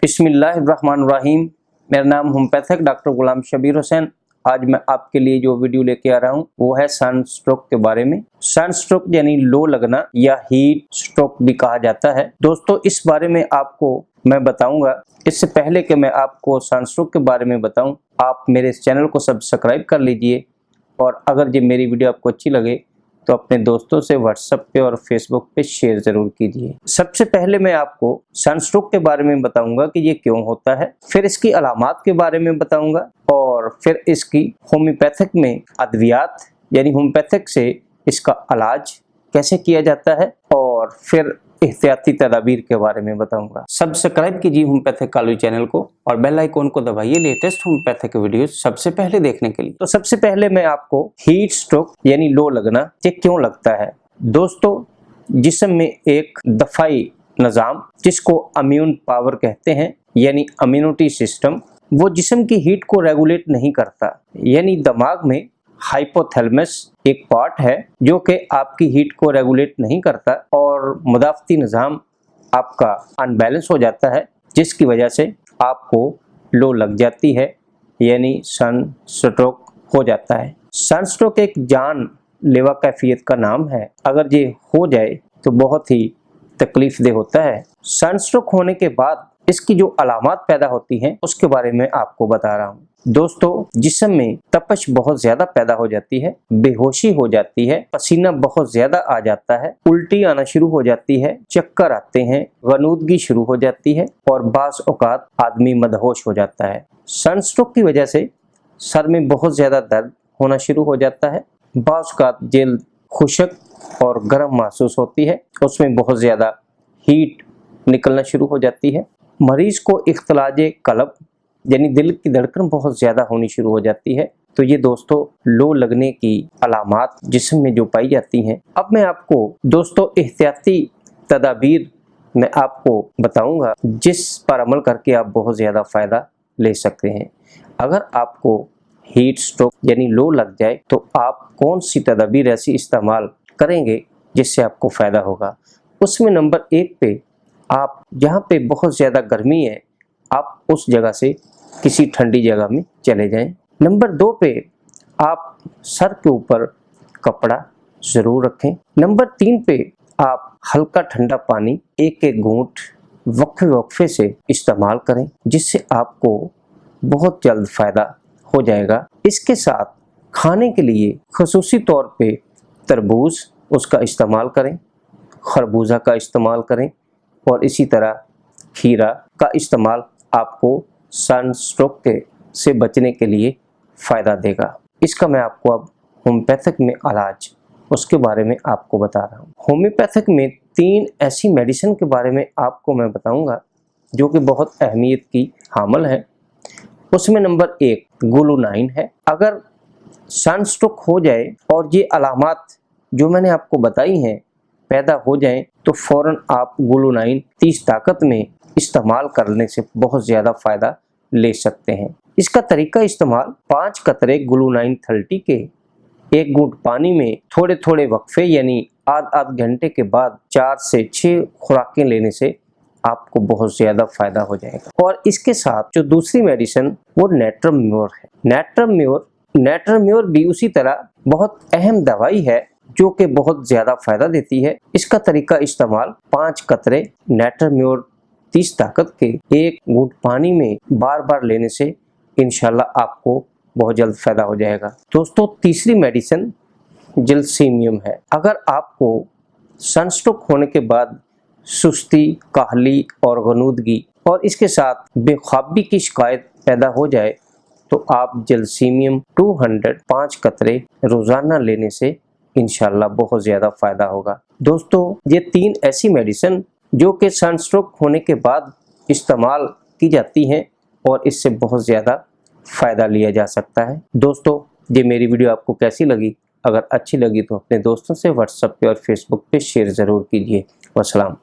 बिस्मिल्लाहिर्रहमानिर्रहीम। मेरा नाम होम्योपैथिक डॉक्टर गुलाम शबीर हुसैन। आज मैं आपके लिए जो वीडियो लेके आ रहा हूँ वो है सन स्ट्रोक के बारे में। सन स्ट्रोक यानी लो लगना या हीट स्ट्रोक भी कहा जाता है। दोस्तों, इस बारे में आपको मैं बताऊंगा। इससे पहले कि मैं आपको सन स्ट्रोक के बारे में बताऊं, आप मेरे इस चैनल को सब्सक्राइब कर लीजिए और अगर ये मेरी वीडियो आपको अच्छी लगे तो अपने दोस्तों से व्हाट्सएप पे और फेसबुक पे शेयर जरूर कीजिए। सबसे पहले मैं आपको सन स्ट्रोक के बारे में बताऊंगा कि ये क्यों होता है, फिर इसकी अलामात के बारे में बताऊंगा और फिर इसकी होम्योपैथिक में अद्वियात यानी होम्योपैथिक से इसका इलाज कैसे किया जाता है और फिर एहतियाती तदाबीर के बारे में बताऊंगा। सब्सक्राइब कीजिए होम्योपैथिकॉलॉजी चैनल को और बेल आइकॉन को दबाइए लेटेस्ट होम्योपैथिक वीडियोस सबसे पहले देखने के लिए। तो सबसे पहले मैं आपको हीट स्ट्रोक यानी लो लगना ये क्यों लगता है। दोस्तों, जिस्म में एक दफाई निज़ाम जिसको इम्यून पावर कहते हैं यानी इम्यूनिटी सिस्टम, वो जिस्म की हीट को रेगुलेट नहीं करता। यानी दिमाग में हाइपोथैलेमस एक पार्ट है जो कि आपकी हीट को रेगुलेट नहीं करता और मुदाफ़ती निज़ाम आपका अनबैलेंस हो जाता है, जिसकी वजह से आपको लो लग जाती है यानी सन स्ट्रोक हो जाता है। सन स्ट्रोक एक जानलेवा कैफियत का नाम है। अगर ये हो जाए तो बहुत ही तकलीफदेह होता है। सन स्ट्रोक होने के बाद इसकी जो अलामात पैदा होती हैं उसके बारे में आपको बता रहा हूँ। दोस्तों, जिस्म में तपश बहुत ज्यादा पैदा हो जाती है, बेहोशी हो जाती है, पसीना बहुत ज्यादा आ जाता है, उल्टी आना शुरू हो जाती है, चक्कर आते हैं, गनूदगी शुरू हो जाती है और बाज़ औक़ात आदमी मदहोश हो जाता है। सन स्ट्रोक की वजह से सर में बहुत ज्यादा दर्द होना शुरू हो जाता है, बाज़ औक़ात जल्द खुशक और गर्म महसूस होती है, उसमें बहुत ज्यादा हीट निकलना शुरू हो जाती है। मरीज को इख्तिलाजे कल्ब यानी दिल की धड़कन बहुत ज्यादा होनी शुरू हो जाती है। तो ये दोस्तों लो लगने की अलामात जिस्म में जो पाई जाती हैं। अब मैं आपको दोस्तों एहतियाती तदाबीर मैं आपको बताऊंगा जिस पर अमल करके आप बहुत ज़्यादा फ़ायदा ले सकते हैं। अगर आपको हीट स्ट्रोक यानी लो लग जाए तो आप कौन सी तदाबीर ऐसी इस्तेमाल करेंगे जिससे आपको फ़ायदा होगा। उसमें नंबर 1 पे आप जहाँ पे बहुत ज़्यादा गर्मी है आप उस जगह से किसी ठंडी जगह में चले जाएं। नंबर 2 पे आप सर के ऊपर कपड़ा ज़रूर रखें। नंबर 3 पे आप हल्का ठंडा पानी एक एक घूंट वक्फे से इस्तेमाल करें, जिससे आपको बहुत जल्द फ़ायदा हो जाएगा। इसके साथ खाने के लिए ख़ुसूसी तौर पे तरबूज उसका इस्तेमाल करें, खरबूजा का इस्तेमाल करें और इसी तरह खीरा का इस्तेमाल आपको सन स्ट्रोक से बचने के लिए फ़ायदा देगा। इसका मैं आपको अब होम्योपैथिक में इलाज उसके बारे में आपको बता रहा हूँ। होम्योपैथिक में 3 ऐसी मेडिसिन के बारे में आपको मैं बताऊंगा जो कि बहुत अहमियत की हामिल है। उसमें नंबर 1 ग्लूनाइन है। अगर सन स्ट्रोक हो जाए और ये अलामात जो मैंने आपको बताई हैं पैदा हो जाएं तो फ़ौरन आप ग्लूनाइन 30 ताकत में इस्तेमाल करने से बहुत ज़्यादा फ़ायदा ले सकते हैं। इसका तरीका इस्तेमाल 5 कतरे ग्लूनाइन 30 के 1 घूंट पानी में थोड़े थोड़े वक्फे यानी आध घंटे के बाद 4 से 6 खुराकें लेने से आपको बहुत ज़्यादा फ़ायदा हो जाएगा। और इसके साथ जो दूसरी मेडिसिन वो नेट्रम म्यूर है। नेट्रम म्यूर भी उसी तरह बहुत अहम दवाई है जो कि बहुत ज़्यादा फ़ायदा देती है। इसका तरीका इस्तेमाल 5 कतरे नेट्रम म्यूर 30 ताकत के 1 घूंट पानी में बार बार लेने से इंशाल्लाह आपको बहुत जल्द फ़ायदा हो जाएगा। दोस्तों, तीसरी मेडिसिन जेल्सीमियम है। अगर आपको सन स्ट्रोक होने के बाद सुस्ती, काहली और गनूदगी और इसके साथ बेख्वाबी की शिकायत पैदा हो जाए तो आप जेल्सीमियम 205 कतरे रोज़ाना लेने से इंशाल्लाह बहुत ज़्यादा फ़ायदा होगा। दोस्तों, ये 3 ऐसी मेडिसिन जो कि सन स्ट्रोक होने के बाद इस्तेमाल की जाती हैं और इससे बहुत ज़्यादा फ़ायदा लिया जा सकता है। दोस्तों, ये मेरी वीडियो आपको कैसी लगी? अगर अच्छी लगी तो अपने दोस्तों से व्हाट्सएप पे और फेसबुक पे शेयर ज़रूर कीजिए। वस्सलाम।